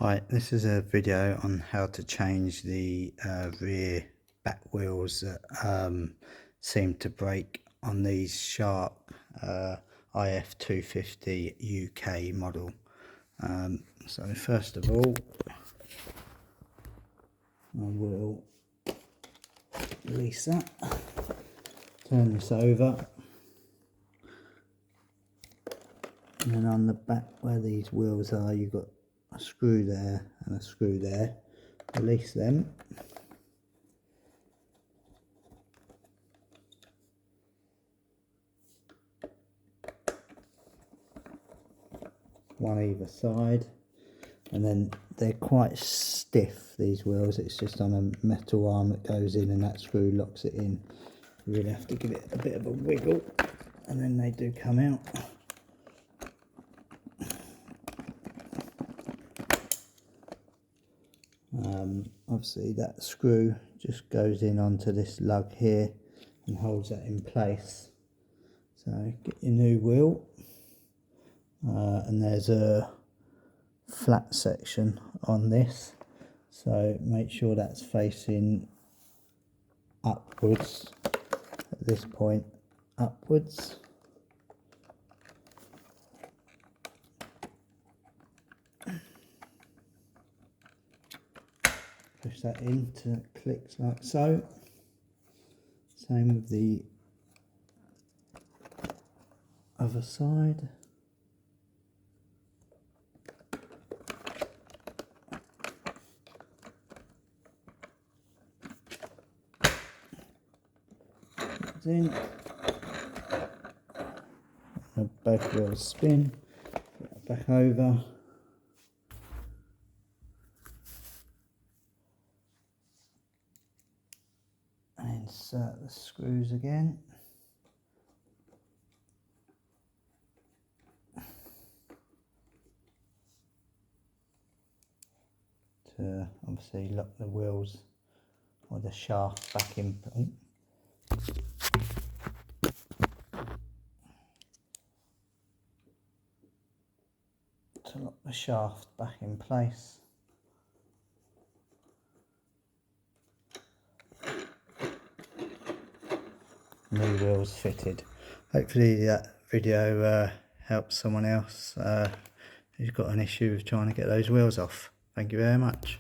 Hi, this is a video on how to change the rear back wheels that seem to break on these Sharp fi250 UK model. So first of all, I will release that, turn this over, and then on the back where these wheels are, you've got a screw there and a screw there. Release them. One either side, and then they're quite stiff, these wheels. It's just on a metal arm that goes in, and that screw locks it in. You really have to give it a bit of a wiggle, and then they do come out. Obviously that screw just goes in onto this lug here and holds that in place. So get your new wheel, and there's a flat section on this, so make sure that's facing upwards at this point, upwards. Push that in till it clicks like so. Same with the other side. It's in. Both wheels spin. Put that back over. Insert the screws again. To obviously lock the wheels or the shaft back in. To lock the shaft back in place. New wheels fitted. Hopefully that video helps someone else who's got an issue with trying to get those wheels off. Thank you very much.